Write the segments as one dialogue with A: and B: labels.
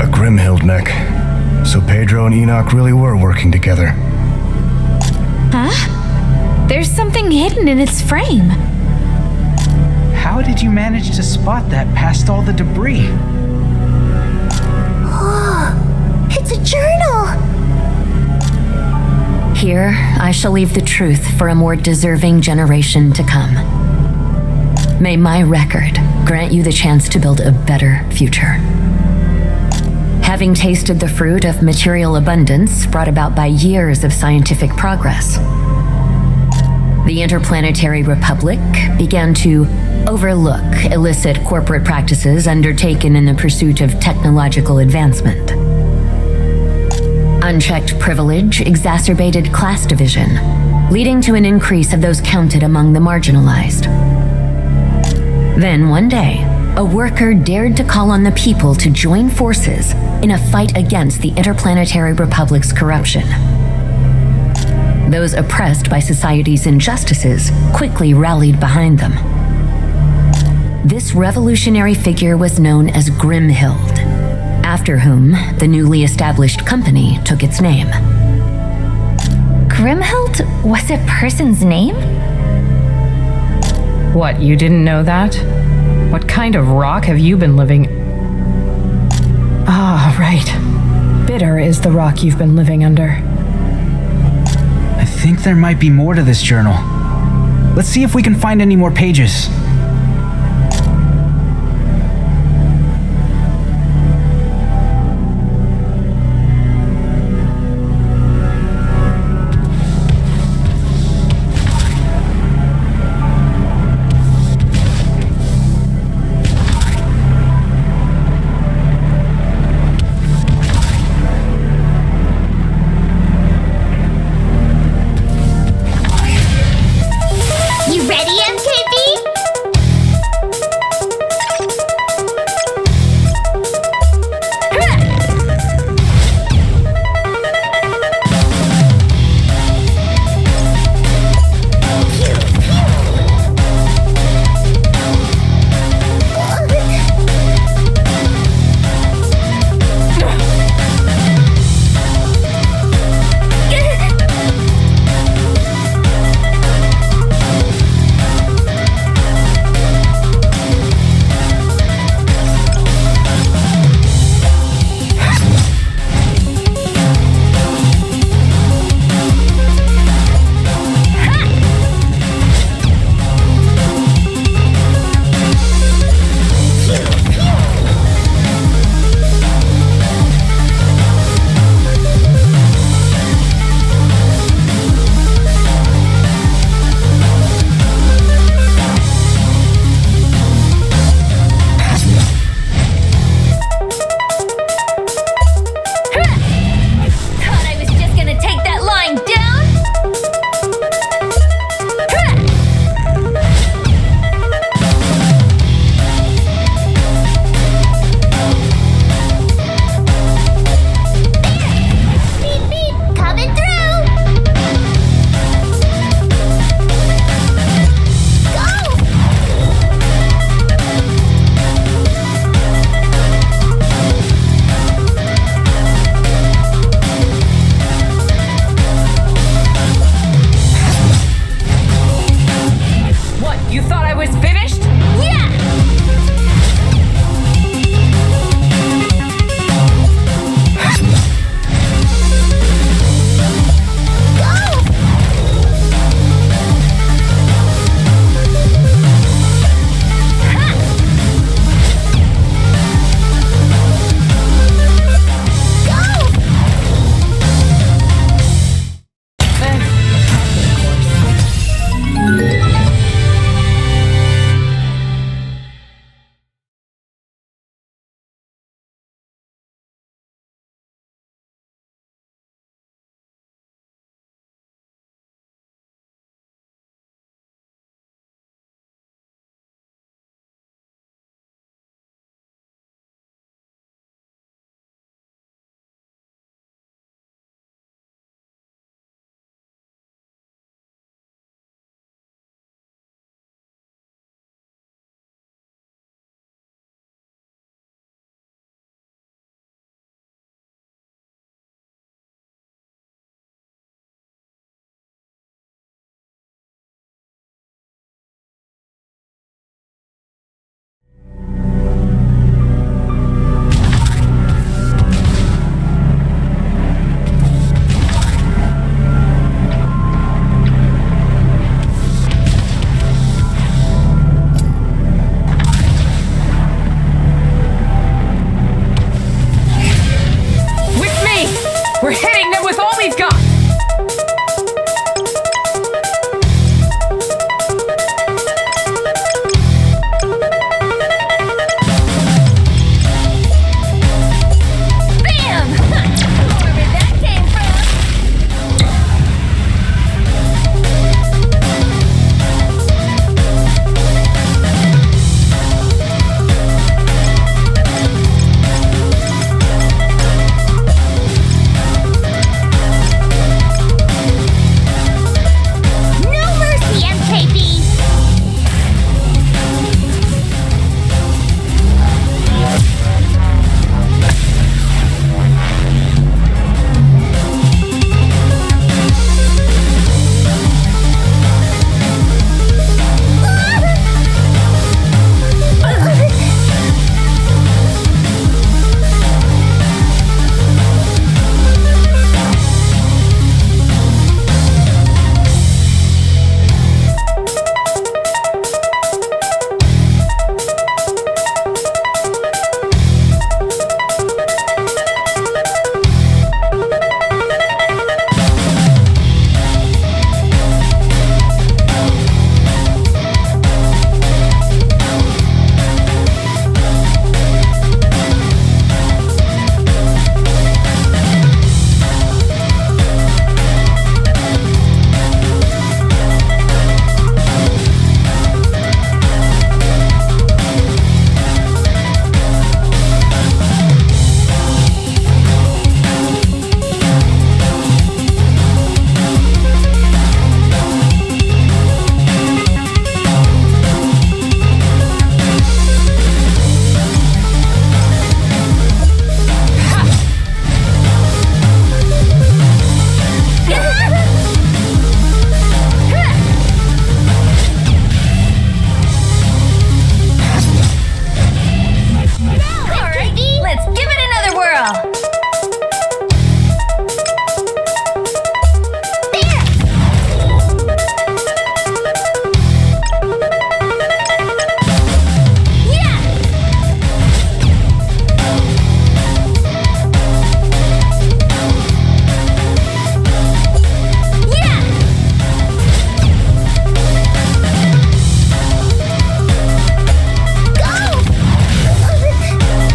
A: A Grimhild mech. So Pedro and Enoch really were working together.
B: Huh? There's something hidden in its frame.
C: How did you manage to spot that past all the debris?
D: Oh, it's a journal!
E: Here, I shall leave the truth for a more deserving generation to come. May my record grant you the chance to build a better future. Having tasted the fruit of material abundance brought about by years of scientific progress, the Interplanetary Republic began to overlook illicit corporate practices undertaken in the pursuit of technological advancement. Unchecked privilege exacerbated class division, leading to an increase of those counted among the marginalized. Then one day, a worker dared to call on the people to join forces in a fight against the Interplanetary Republic's corruption. Those oppressed by society's injustices quickly rallied behind them. This revolutionary figure was known as Grimhild, after whom the newly established company took its name.
B: Grimhild was a person's name?
F: What, you didn't know that? What kind of rock have you been living? Ah, right. Bitter is the rock you've been living under.
C: I think there might be more to this journal. Let's see if we can find any more pages.
D: You ready, MKB?
F: all we've got!
B: Bam! Wherever that came from.
D: No mercy, MKB!
B: Alright, let's give it another whirl.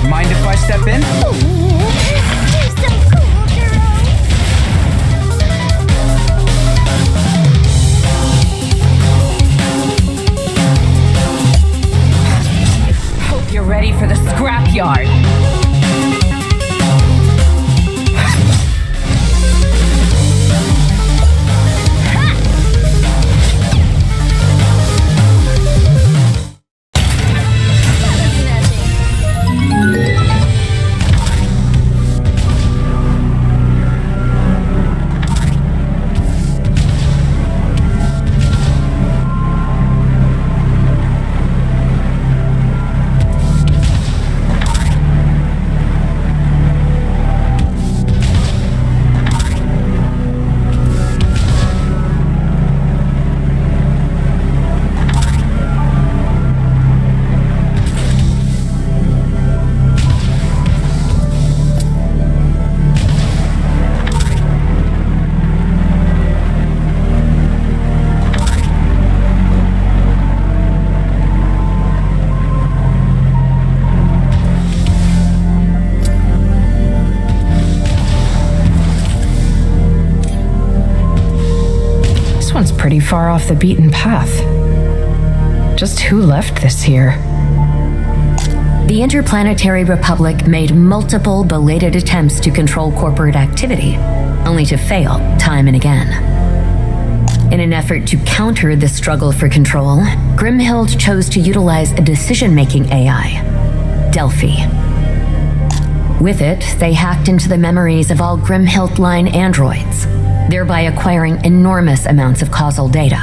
C: Mind if I step in?
D: You're so cool, girl!
F: Hope you're ready for the scrapyard. This one's pretty far off the beaten path. Just who left this here?
E: The Interplanetary Republic made multiple belated attempts to control corporate activity, only to fail time and again. In an effort to counter this struggle for control, Grimhild chose to utilize a decision-making AI, Delphi. With it, they hacked into the memories of all Grimhild line androids, thereby acquiring enormous amounts of causal data.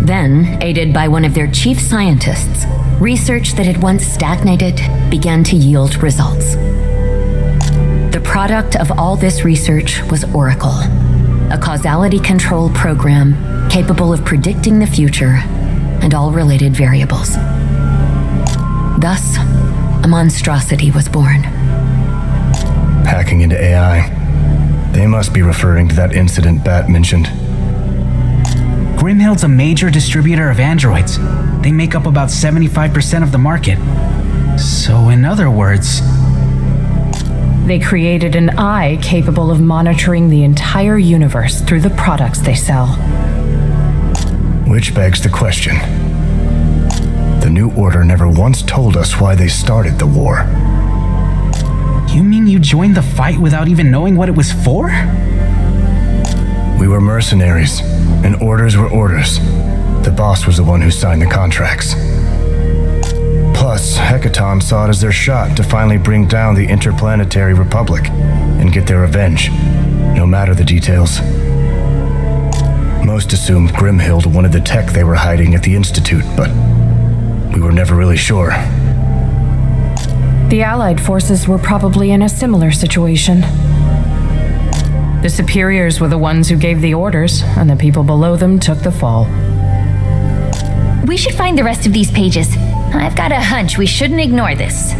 E: Then, aided by one of their chief scientists, research that had once stagnated began to yield results. The product of all this research was Oracle, a causality control program capable of predicting the future and all related variables. Thus, a monstrosity was born.
A: Hacking into AI. They must be referring to that incident Bat mentioned.
C: Grimhild's a major distributor of androids. They make up about 75% of the market. So in other words,
F: They created an eye capable of monitoring the entire universe through the products they sell.
A: Which begs the question. The New Order never once told us why they started the war.
C: you mean you joined the fight without even knowing what it was for?
A: We were mercenaries, and orders were orders. The boss was the one who signed the contracts. Plus, Hecaton saw it as their shot to finally bring down the Interplanetary Republic and get their revenge, no matter the details. Most assumed Grimhild wanted the tech they were hiding at the Institute, but we were never really sure.
F: The Allied forces were probably in a similar situation. The superiors were the ones who gave the orders, and the people below them took the fall.
B: We should find the rest of these pages. I've got a hunch we shouldn't ignore this.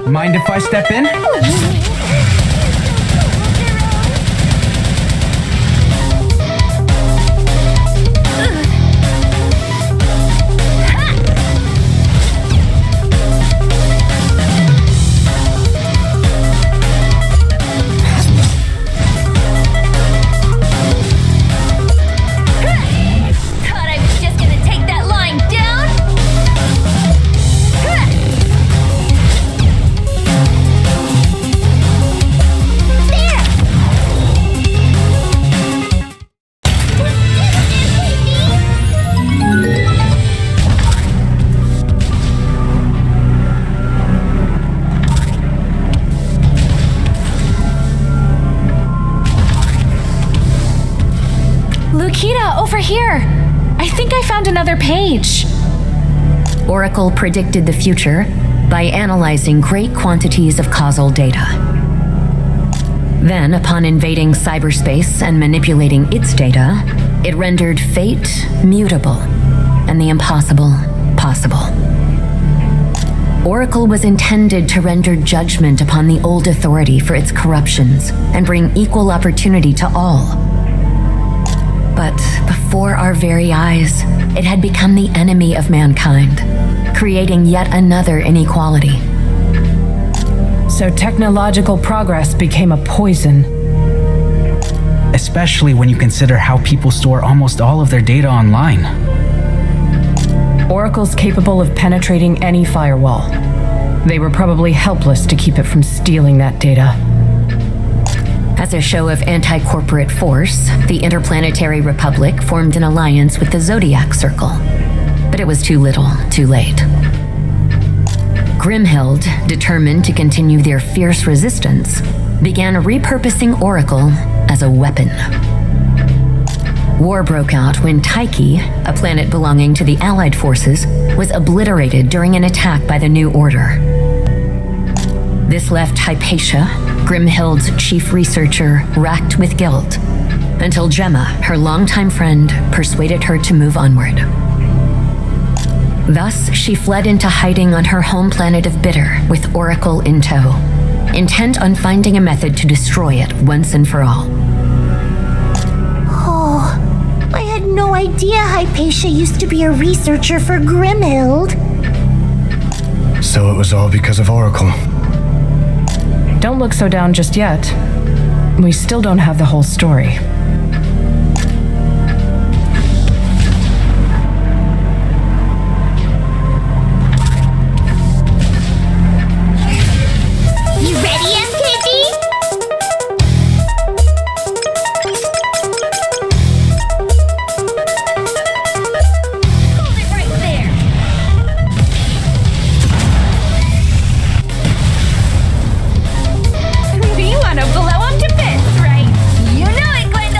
C: Mind if I step in?
B: Thought I was just gonna take that line down?
F: Lukita, over here! I think I found another page.
E: Oracle predicted the future by analyzing great quantities of causal data. Then, upon invading cyberspace and manipulating its data, it rendered fate mutable and the impossible possible. Oracle was intended to render judgment upon the old authority for its corruptions and bring equal opportunity to all. But before our very eyes, it had become the enemy of mankind, creating yet another inequality.
F: So technological progress became a poison.
C: Especially when you consider how people store almost all of their data online.
F: Oracle's capable of penetrating any firewall. They were probably helpless to keep it from stealing that data.
E: As a show of anti-corporate force, the Interplanetary Republic formed an alliance with the Zodiac Circle. But it was too little, too late. Grimhild, determined to continue their fierce resistance, began repurposing Oracle as a weapon. War broke out when Tyche, a planet belonging to the Allied forces, was obliterated during an attack by the New Order. This left Hypatia, Grimhild's chief researcher, racked with guilt, until Gemma, her longtime friend, persuaded her to move onward. Thus, she fled into hiding on her home planet of Bitte with Oracle in tow, intent on finding a method to destroy it once and for all.
D: Oh, I had no idea Hypatia used to be a researcher for Grimhild.
A: So it was all because of Oracle.
F: Don't look so down just yet. We still don't have the whole story.
D: You ready, MKB?
B: Hold it right there. You want to blow him to bits, right? You know it, Glenn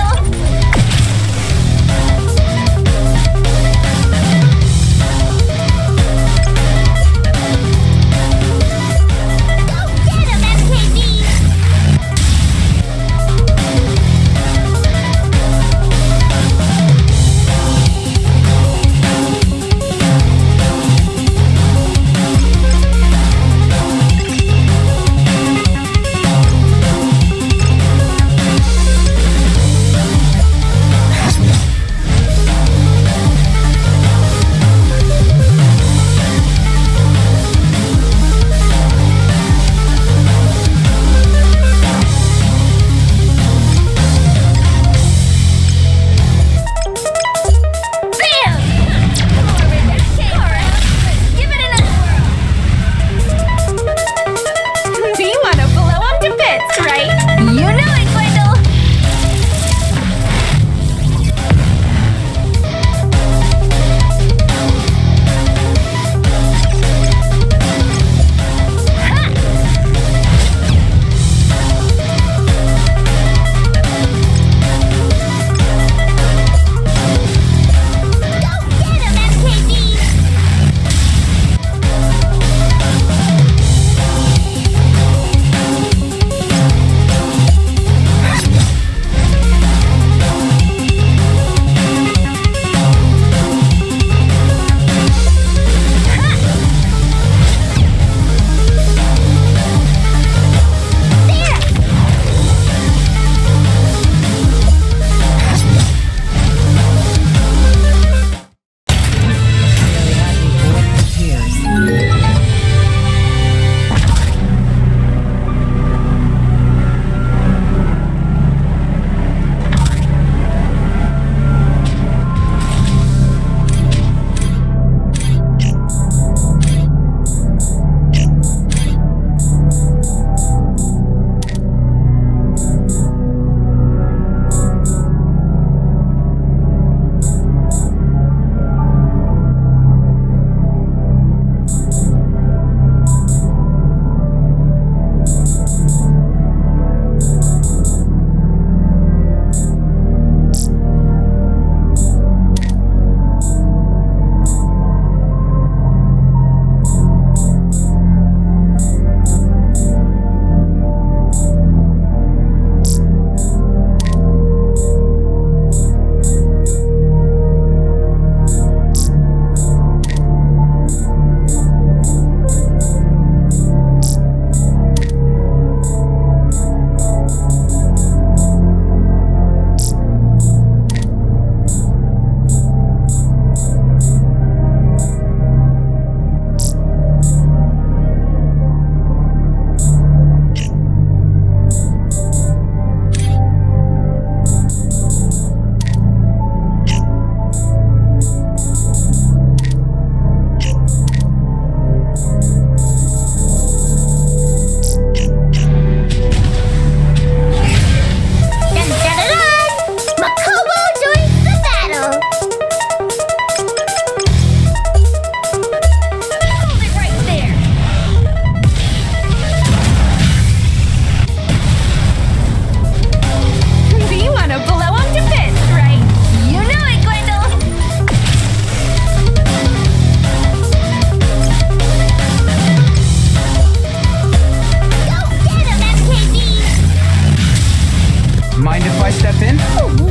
C: in.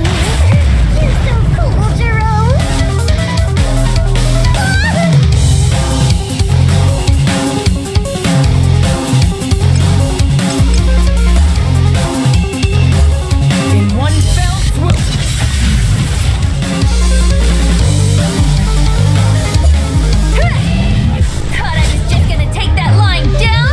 D: You're so cool, Jerome.
F: In one fell swoop.
B: Thought I was just gonna take that line down?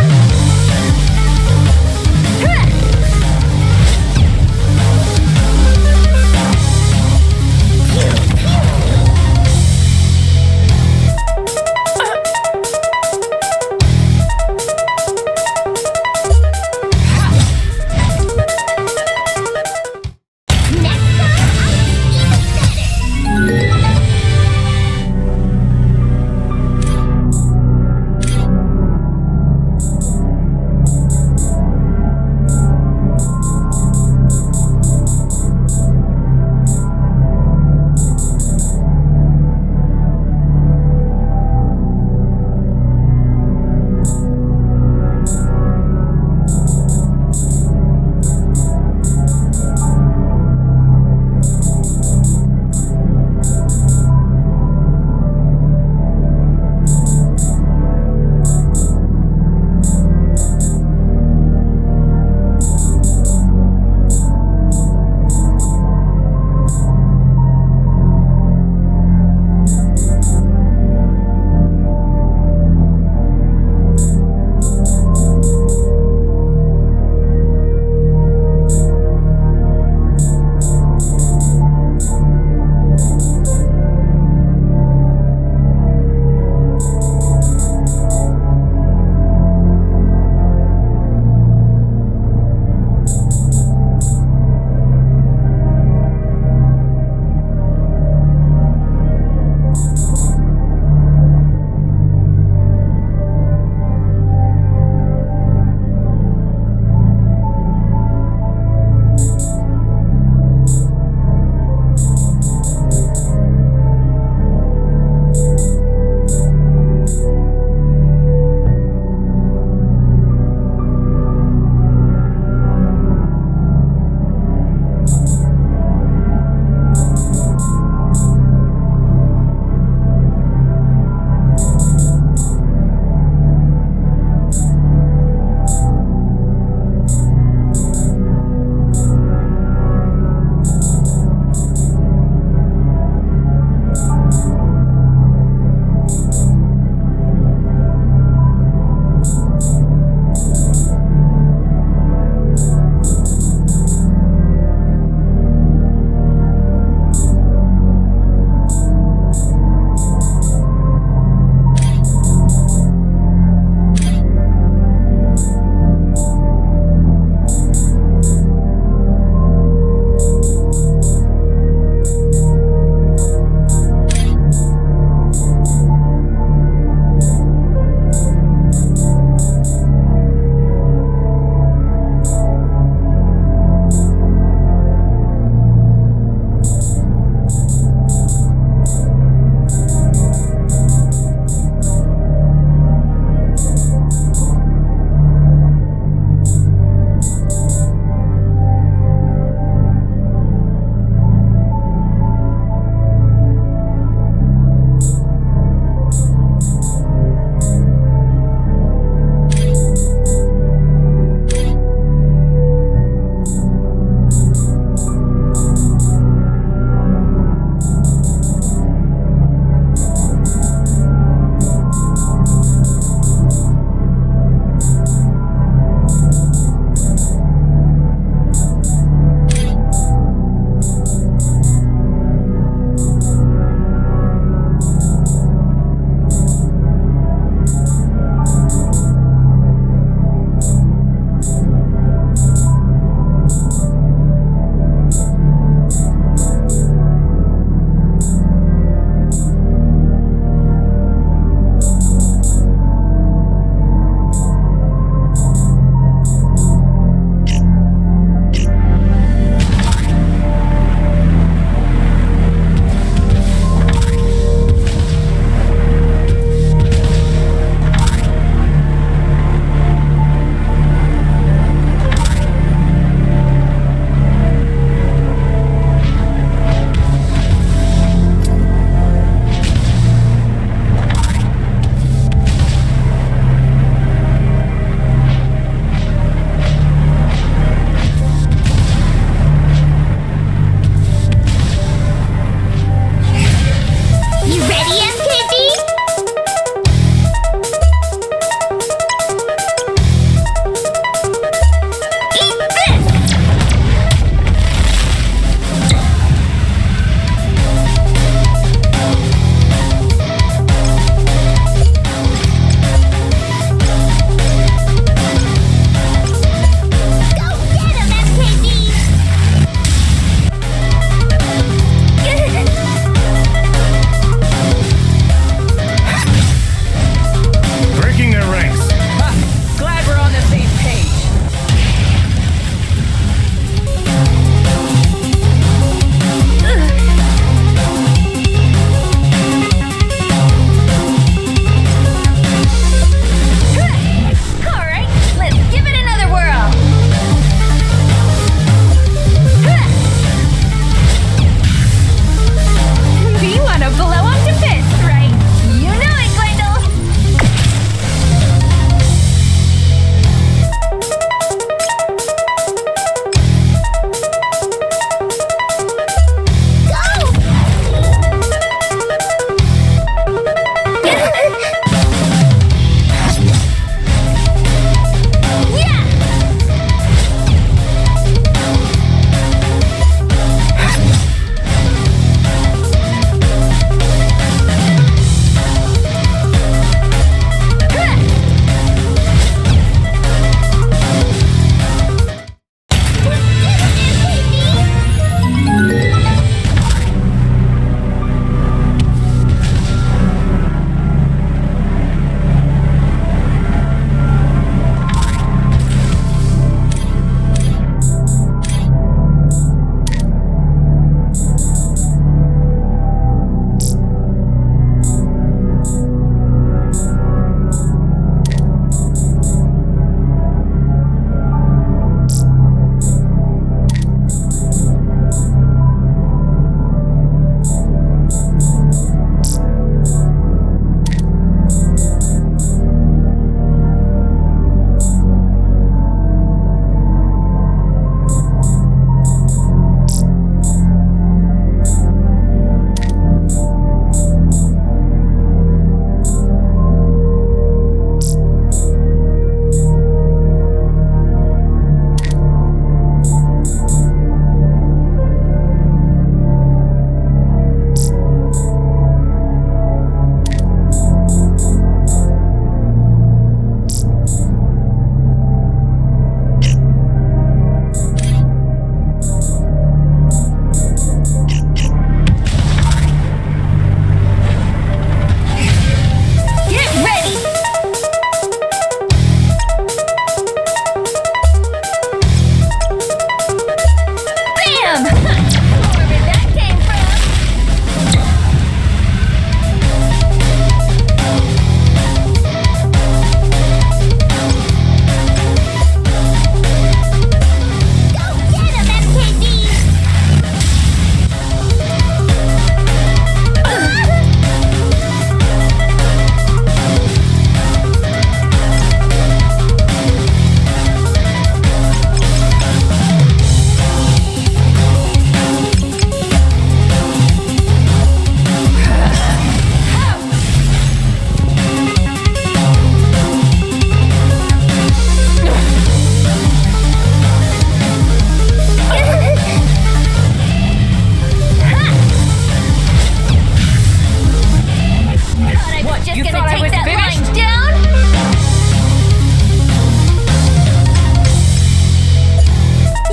F: You
B: gonna
F: thought I
B: take
F: was
B: that
F: finished?
B: line down?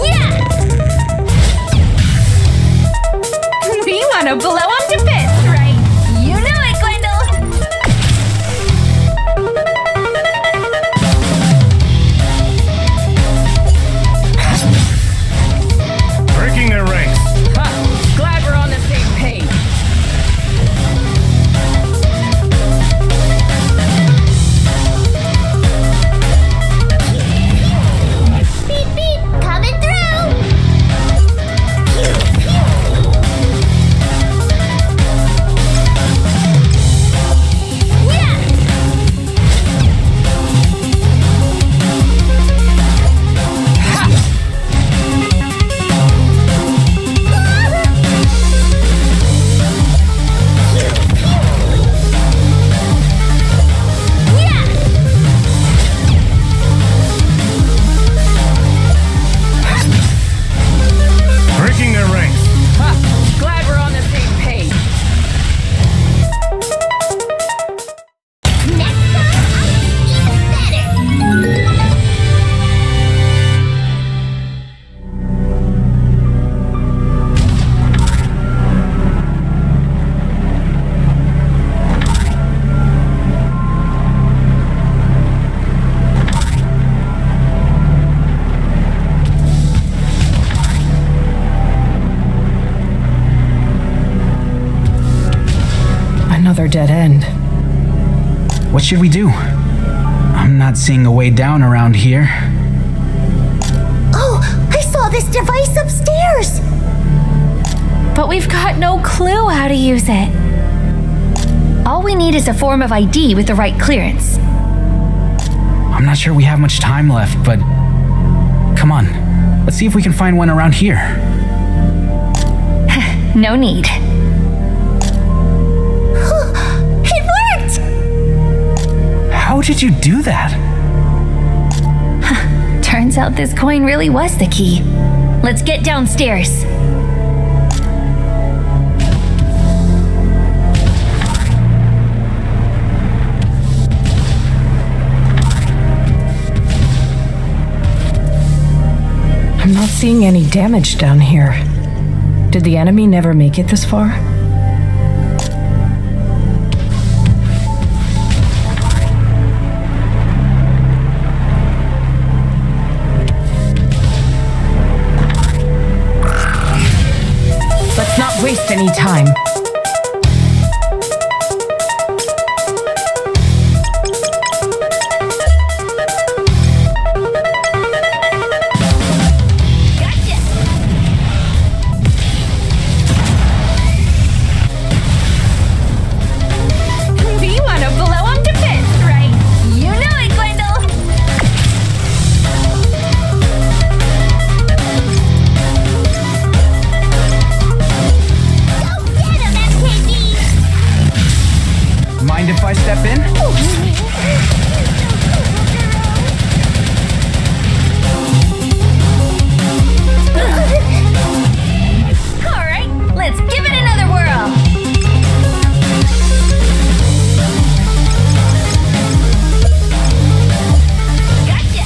B: Yeah! We wanna blow him to bits, right? You know it, Gwendol!
A: Breaking their ranks.
F: Huh. Glad we're on the same page.
D: Beep beep, coming through.
B: Yeah!
A: Breaking their ranks.
F: Huh. Glad we're on the same page.
D: Next time, I'll be even better.
F: Another dead end.
C: What should we do? I'm not seeing a way down around here.
D: Oh, I saw this device upstairs.
B: But we've got no clue how to use it. All we need is a form of ID with the right clearance.
C: I'm not sure we have much time left, but come on. Let's see if we can find one around here.
B: No need.
D: It worked.
C: How did you do that?
B: Turns out this coin really was the key. Let's get downstairs.
F: I'm not seeing any damage down here. Did the enemy never make it this far? Let's not waste any time.
B: Gotcha! We wanna blow him to bits, right? You know it, Gwendol!
D: Go get him, MKB.
C: Mind if I step in?
B: Alright, let's give it another whirl! Gotcha!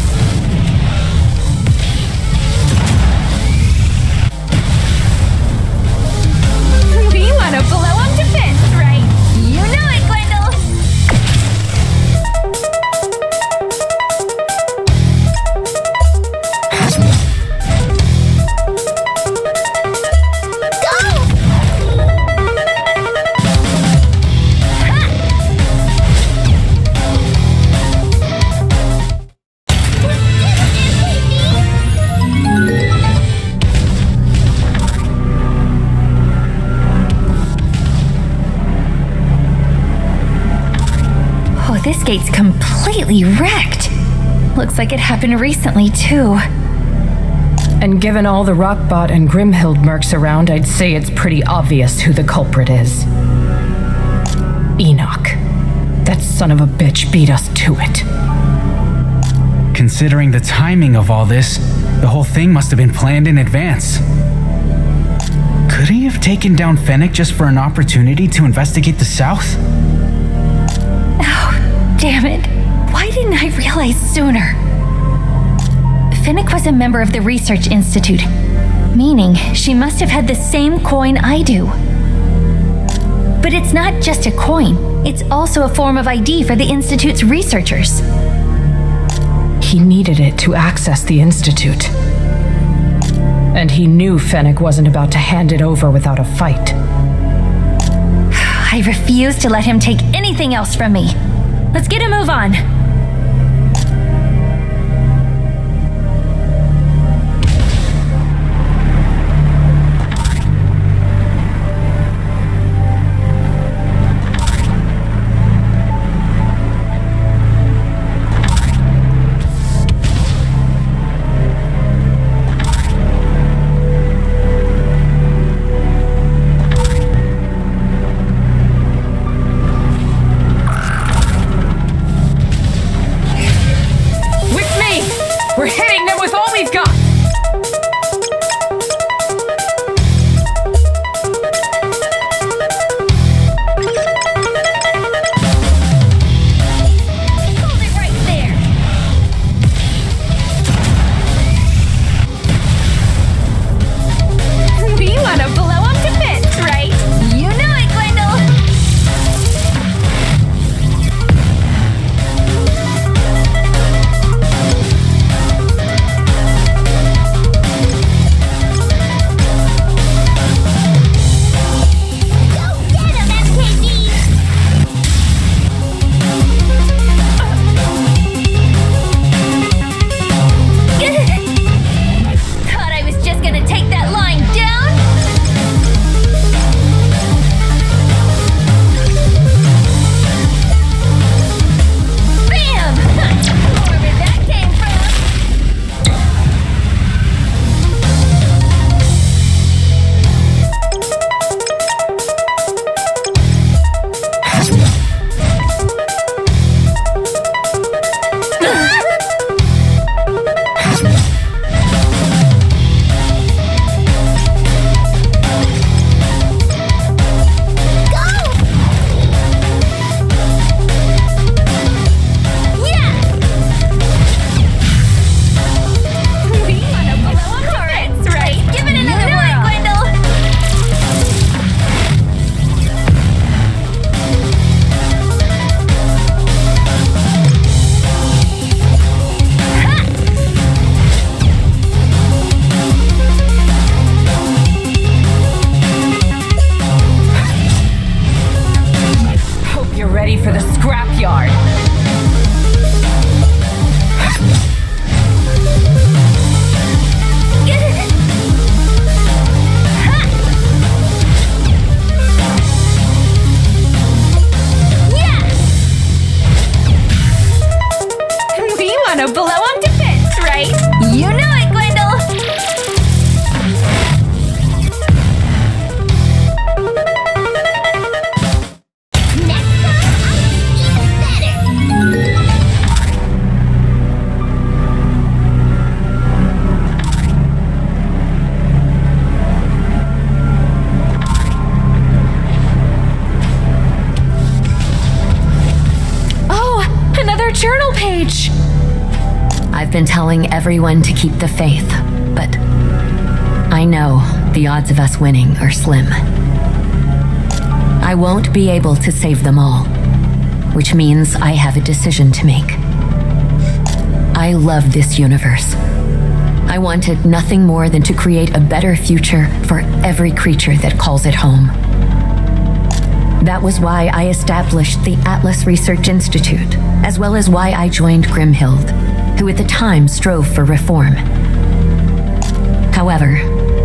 B: We wanna blow him to bits, right? You know it, Gwendol! Oh, this gate's completely wrecked. Looks like it happened recently, too.
F: And given all the Rockbot and Grimhild mercs around, I'd say it's pretty obvious who the culprit is. Enoch. That son of a bitch beat us to it.
C: Considering the timing of all this, the whole thing must have been planned in advance. Could he have taken down Fennec just for an opportunity to investigate the South?
B: Damn it. Why didn't I realize sooner? Finnick was a member of the Research Institute, meaning she must have had the same coin I do. But it's not just a coin, it's also a form of ID for the Institute's researchers.
F: He needed it to access the Institute. And he knew Fennec wasn't about to hand it over without a fight.
B: I refuse to let him take anything else from me. Let's get a move on.
E: I've been telling everyone to keep the faith, but I know the odds of us winning are slim. I won't be able to save them all, which means I have a decision to make. I love this universe. I wanted nothing more than to create a better future for every creature that calls it home. That was why I established the Atlas Research Institute, as well as why I joined Grimhild, who at the time strove for reform. However,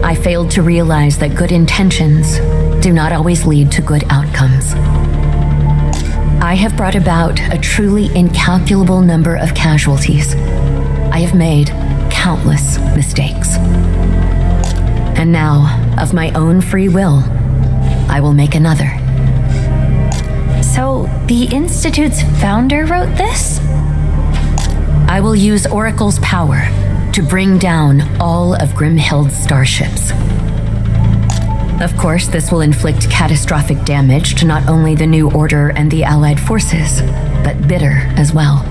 E: I failed to realize that good intentions do not always lead to good outcomes. I have brought about a truly incalculable number of casualties. I have made countless mistakes. And now, of my own free will, I will make another.
B: So, the Institute's founder wrote this?
E: I will use Oracle's power to bring down all of Grimhild's starships. Of course, this will inflict catastrophic damage to not only the New Order and the Allied forces, but bitter as well.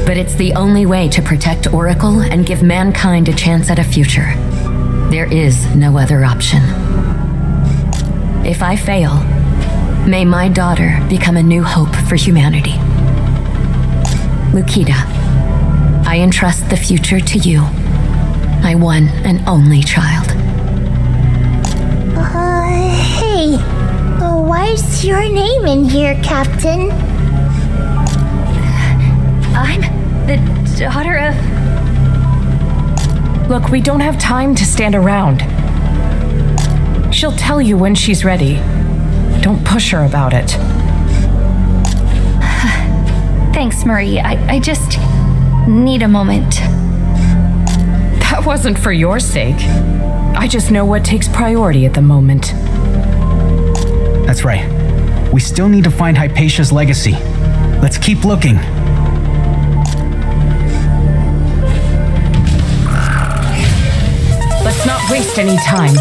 E: But it's the only way to protect Oracle and give mankind a chance at a future. There is no other option. If I fail, may my daughter become a new hope for humanity. Lukita, I entrust the future to you, my one and only child.
D: Hey, why's your name in here, Captain?
B: I'm the daughter of...
F: Look, we don't have time to stand around. She'll tell you when she's ready. Don't push her about it.
B: Thanks, Marie. I just need a moment.
F: That wasn't for your sake. I just know what takes priority at the moment.
C: That's right. We still need to find Hypatia's legacy. Let's keep looking.
F: Let's not waste any time.